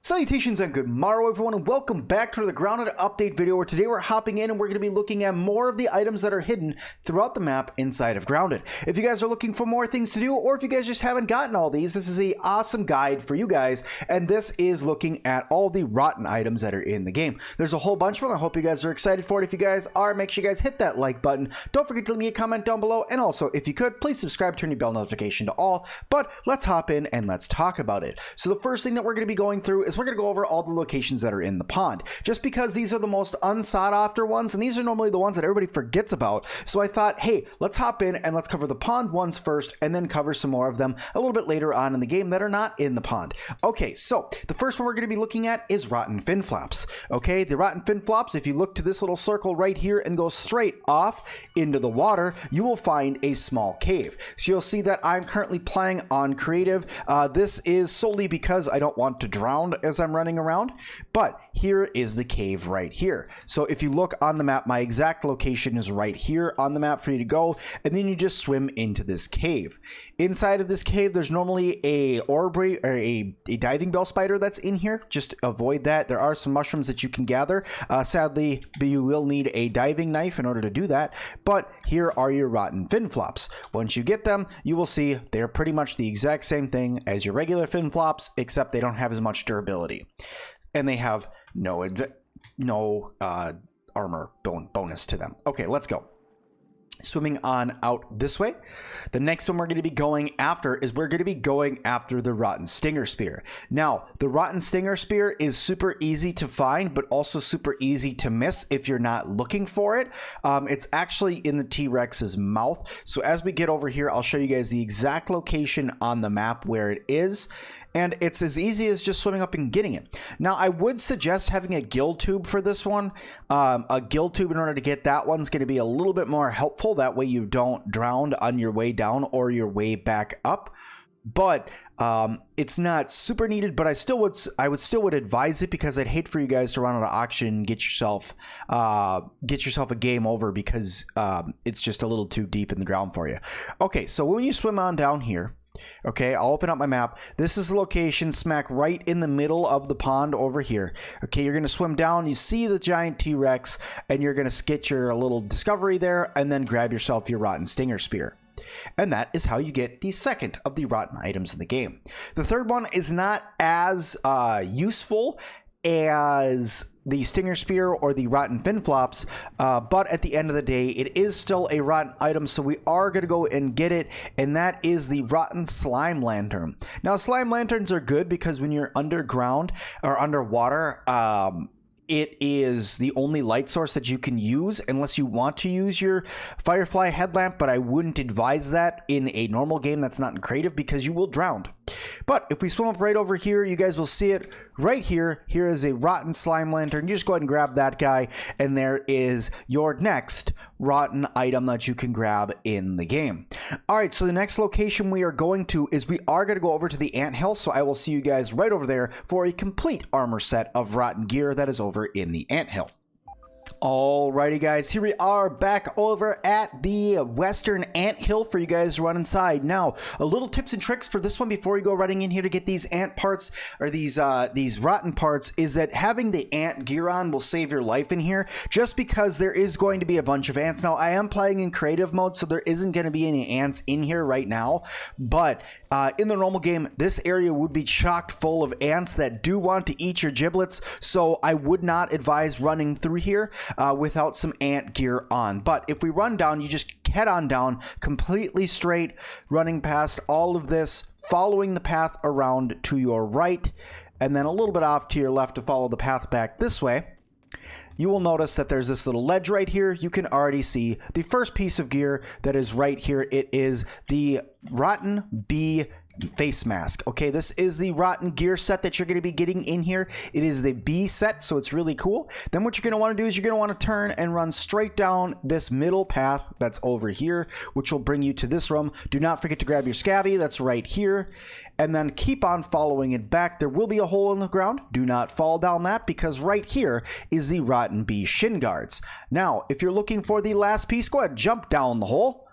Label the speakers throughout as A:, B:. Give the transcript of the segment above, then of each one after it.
A: Salutations and good morrow everyone, and welcome back to the Grounded update video, where today we're hopping in and we're going to be looking at more of the items that are hidden throughout the map inside of Grounded. If you guys are looking for more things to do, or if you guys just haven't gotten all these, this is an awesome guide for you guys, and this is looking at all the rotten items that are in the game. There's a whole bunch of them. I hope you guys are excited for it. If you guys are, make sure you guys hit that like button. Don't forget to leave me a comment down below, and also, if you could, please subscribe, turn your bell notification to all. But let's hop in and let's talk about it. So the first thing that we're going to be going through is we're going to go over all the locations that are in the pond, just because these are the most unsought after ones, and these are normally the ones that everybody forgets about. So I thought, hey, let's hop in and let's cover the pond ones first, and then cover some more of them a little bit later on in the game that are not in the pond. Okay, so the first one we're going to be looking at is rotten fin flaps. Okay, the rotten fin flaps, if you look to this little circle right here and go straight off into the water, you will find a small cave. So you'll see that I'm currently playing on creative. This is solely because I don't want to drown as I'm running around. But here is the cave right here. So if you look on the map, my exact location is right here on the map for you to go, and then you just swim into this cave. Inside of this cave, there's normally a orb or a diving bell spider that's in here. Just avoid that. There are some mushrooms that you can gather. Sadly, you will need a diving knife in order to do that. But here are your rotten fin flops. Once you get them, you will see they're pretty much the exact same thing as your regular fin flops, except they don't have as much durability. And they have no armor bonus to them. Okay, let's go. Swimming on out this way. The next one we're going to be going after is we're going to be going after the rotten stinger spear. Now, the rotten stinger spear is super easy to find, but also super easy to miss if you're not looking for it. It's actually in the T-Rex's mouth. So as we get over here, I'll show you guys the exact location on the map where it is. And it's as easy as just swimming up and getting it. Now, I would suggest having a gill tube for this one. A gill tube in order to get that one's going to be a little bit more helpful. That way you don't drown on your way down or your way back up. But it's not super needed, but I would still advise it, because I'd hate for you guys to run out of auction and get yourself a game over because it's just a little too deep in the ground for you. Okay, so when you swim on down here, okay, I'll open up my map. This is the location smack right in the middle of the pond over here. Okay, you're going to swim down. You see the giant T-Rex, and you're going to get your little discovery there, and then grab yourself your rotten stinger spear. And that is how you get the second of the rotten items in the game. The third one is not as useful as the stinger spear or the rotten fin flops, but at the end of the day, it is still a rotten item, so we are going to go and get it, and that is the rotten slime lantern. Now, slime lanterns are good because when you're underground or underwater, it is the only light source that you can use unless you want to use your firefly headlamp, but I wouldn't advise that in a normal game that's not in creative, because you will drown. But if we swim up right over here, you guys will see it right here. Here is a rotten slime lantern. You just go ahead and grab that guy, and there is your next rotten item that you can grab in the game. All right, so the next location we are going to is we are going to go over to the anthill, so I will see you guys right over there for a complete armor set of rotten gear that is over in the anthill. Alrighty guys, here we are back over at the western anthill for you guys to run inside. Now, a little tips and tricks for this one before you go running in here to get these ant parts, or these rotten parts, is that having the ant gear on will save your life in here, just because there is going to be a bunch of ants. Now, I am playing in creative mode, so there isn't going to be any ants in here right now, but in the normal game, this area would be chocked full of ants that do want to eat your giblets, so I would not advise running through here without some ant gear on. But if we run down, you just head on down completely straight, running past all of this, following the path around to your right, and then a little bit off to your left to follow the path back this way. You will notice that there's this little ledge right here. You can already see the first piece of gear that is right here. It is the rotten bee face mask. Okay, this is the rotten gear set that you're going to be getting in here. It is the B set, so it's really cool. Then what you're going to want to do is you're going to want to turn and run straight down this middle path that's over here, which will bring you to this room. Do not forget to grab your SCA.B. That's right here, and then keep on following it back. There will be a hole in the ground. Do not fall down that, because right here is the rotten bee shin guards. Now, if you're looking for the last piece, go ahead, jump down the hole.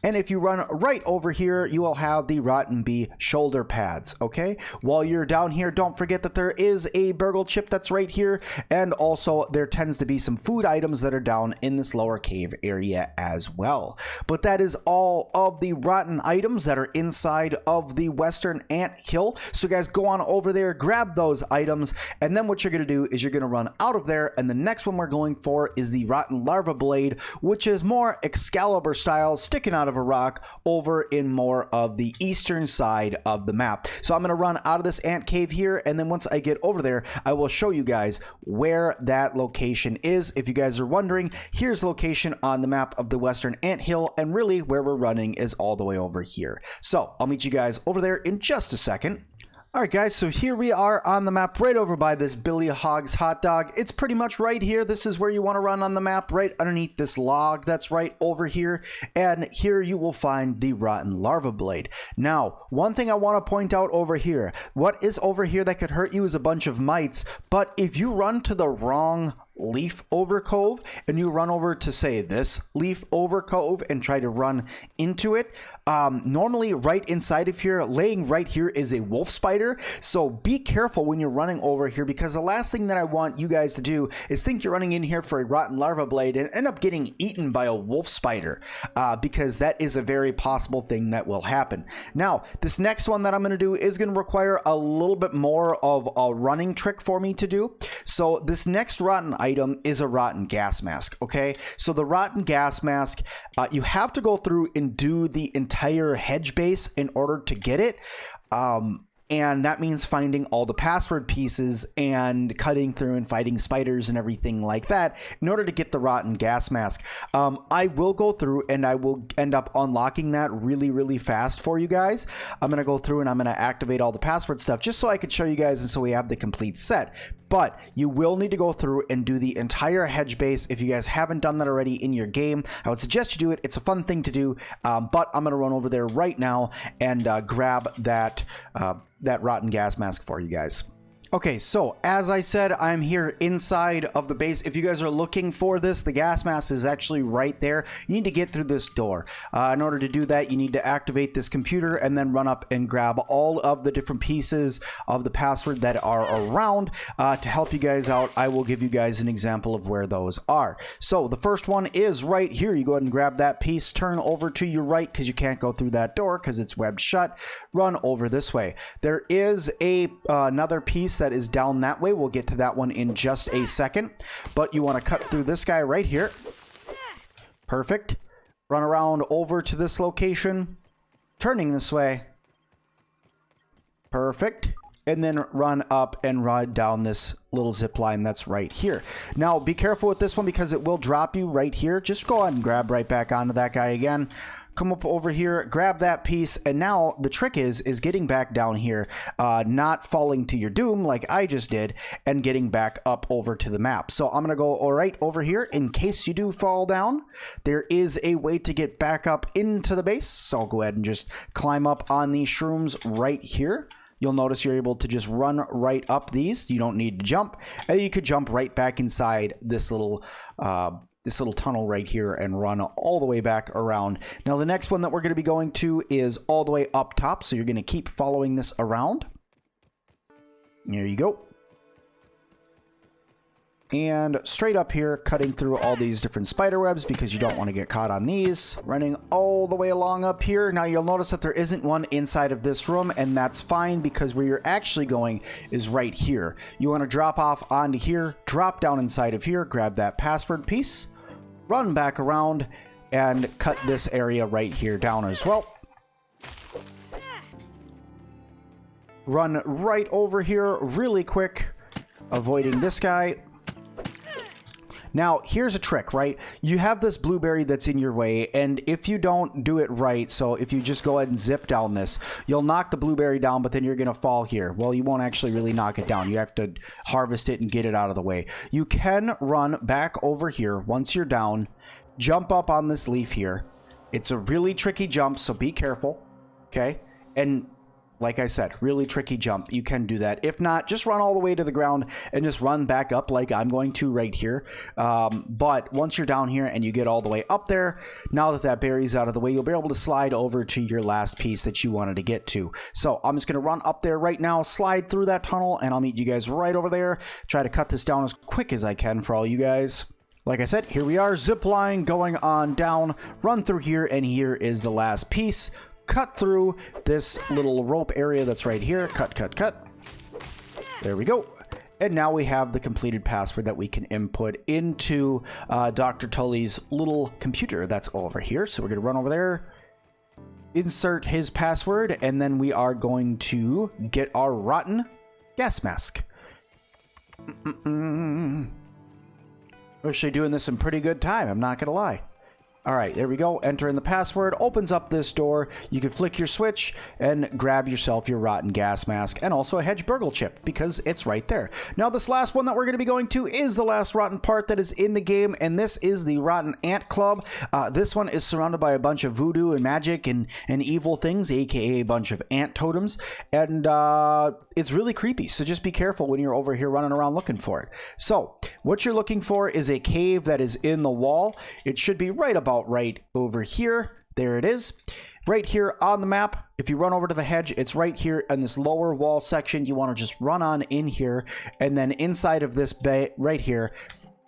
A: And if you run right over here, you will have the Rotten Bee shoulder pads, okay? While you're down here, don't forget that there is a burgle chip that's right here, and also there tends to be some food items that are down in this lower cave area as well. But that is all of the rotten items that are inside of the Western Ant Hill. So guys, go on over there, grab those items, and then what you're gonna do is you're gonna run out of there, and the next one we're going for is the Rotten Larva Blade, which is more Excalibur style, sticking out of a rock over in more of the eastern side of the map. So I'm going to run out of this ant cave here, and then once I get over there, I will show you guys where that location is. If you guys are wondering, here's the location on the map of the Western Ant Hill, and really where we're running is all the way over here. So I'll meet you guys over there in just a second. Alright guys, so here we are on the map right over by this Billy Hogg's hot dog. It's pretty much right here. This is where you want to run on the map, right underneath this log that's right over here. And here you will find the Rotten Larva Blade. Now, one thing I want to point out over here, what is over here that could hurt you is a bunch of mites, but if you run to the wrong leaf over cove and you run over to say this leaf over cove and try to run into it, normally right inside of here, laying right here, is a wolf spider. So be careful when you're running over here, because the last thing that I want you guys to do is think you're running in here for a Rotten Larva Blade and end up getting eaten by a wolf spider, because that is a very possible thing that will happen. Now, this next one that I'm going to do is going to require a little bit more of a running trick for me to do. So this next rotten item is a rotten gas mask, okay? So the rotten gas mask, you have to go through and do the entire hedge base in order to get it. And that means finding all the password pieces and cutting through and fighting spiders and everything like that in order to get the rotten gas mask. I will go through and I will end up unlocking that really, really fast for you guys. I'm going to go through and I'm going to activate all the password stuff just so I could show you guys and so we have the complete set. But you will need to go through and do the entire hedge base. If you guys haven't done that already in your game, I would suggest you do it. It's a fun thing to do, but I'm going to run over there right now and grab that rotten gas mask for you guys. Okay, so as I said, I'm here inside of the base. If you guys are looking for this, the gas mask is actually right there. You need to get through this door. In order to do that, you need to activate this computer and then run up and grab all of the different pieces of the password that are around. To help you guys out, I will give you guys an example of where those are. So the first one is right here. You go ahead and grab that piece, turn over to your right because you can't go through that door because it's webbed shut. Run over this way. There is another piece that is down that way. We'll get to that one in just a second, but you want to cut through this guy right here. Perfect. Run around over to this location, turning this way. Perfect. And then run up and ride down this little zip line that's right here. Now be careful with this one because it will drop you right here. Just go ahead and grab right back onto that guy again. Come up over here, grab that piece, and now the trick is getting back down here, not falling to your doom like I just did, and getting back up over to the map. So I'm gonna go right over here in case you do fall down. There is a way to get back up into the base, so I'll go ahead and just climb up on these shrooms right here. You'll notice you're able to just run right up these. You don't need to jump, and you could jump right back inside this little tunnel right here and run all the way back around. Now the next one that we're going to be going to is all the way up top, so you're going to keep following this around. There you go. And straight up here, cutting through all these different spider webs because you don't want to get caught on these. Running all the way along up here. Now you'll notice that there isn't one inside of this room, and that's fine because where you're actually going is right here. You want to drop off onto here, drop down inside of here, grab that password piece, run back around, and cut this area right here down as well. Run right over here really quick, avoiding this guy. Now, here's a trick, right? You have this blueberry that's in your way, and if you don't do it right, so if you just go ahead and zip down this, you'll knock the blueberry down, but then you're going to fall here. Well, you won't actually really knock it down. You have to harvest it and get it out of the way. You can run back over here once you're down, jump up on this leaf here. It's a really tricky jump, so be careful, okay? And like I said, really tricky jump. You can do that. If not, just run all the way to the ground and just run back up like I'm going to right here. But once you're down here and you get all the way up there, now that that berry's out of the way, you'll be able to slide over to your last piece that you wanted to get to. So I'm just going to run up there right now, slide through that tunnel, and I'll meet you guys right over there. Try to cut this down as quick as I can for all you guys. Like I said, here we are, zip line going on down, run through here, and here is the last piece. Cut through this little rope area that's right here. Cut, cut, cut. There we go. And now we have the completed password that we can input into Dr. Tully's little computer that's over here. So we're going to run over there, insert his password, and then we are going to get our rotten gas mask. We're actually doing this in pretty good time, I'm not going to lie. All right, there we go. Enter in the password, opens up this door. You can flick your switch and grab yourself your rotten gas mask and also a hedge burgle chip because it's right there. Now, this last one that we're going to be going to is the last rotten part that is in the game, and this is the Rotten Ant Club. This one is surrounded by a bunch of voodoo and magic and evil things, aka a bunch of ant totems, and it's really creepy, so just be careful when you're over here running around looking for it. So, what you're looking for is a cave that is in the wall. It should be right about right over here. There it is. Right here on the map, if you run over to the hedge, it's right here in this lower wall section. You want to just run on in here, and then inside of this bay right here,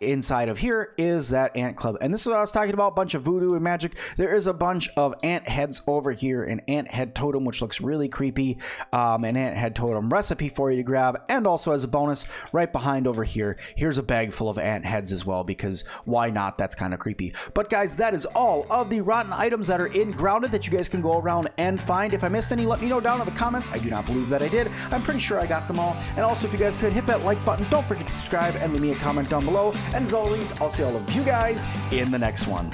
A: inside of here is that ant club. And this is what I was talking about, a bunch of voodoo and magic. There is a bunch of ant heads over here, an ant head totem, which looks really creepy, an ant head totem recipe for you to grab, and also as a bonus, right behind over here, here's a bag full of ant heads as well, because why not? That's kind of creepy. But guys, that is all of the rotten items that are in Grounded that you guys can go around and find. If I missed any, let me know down in the comments. I do not believe that I did. I'm pretty sure I got them all. And also, if you guys could hit that like button, don't forget to subscribe and leave me a comment down below. And as always, I'll see all of you guys in the next one.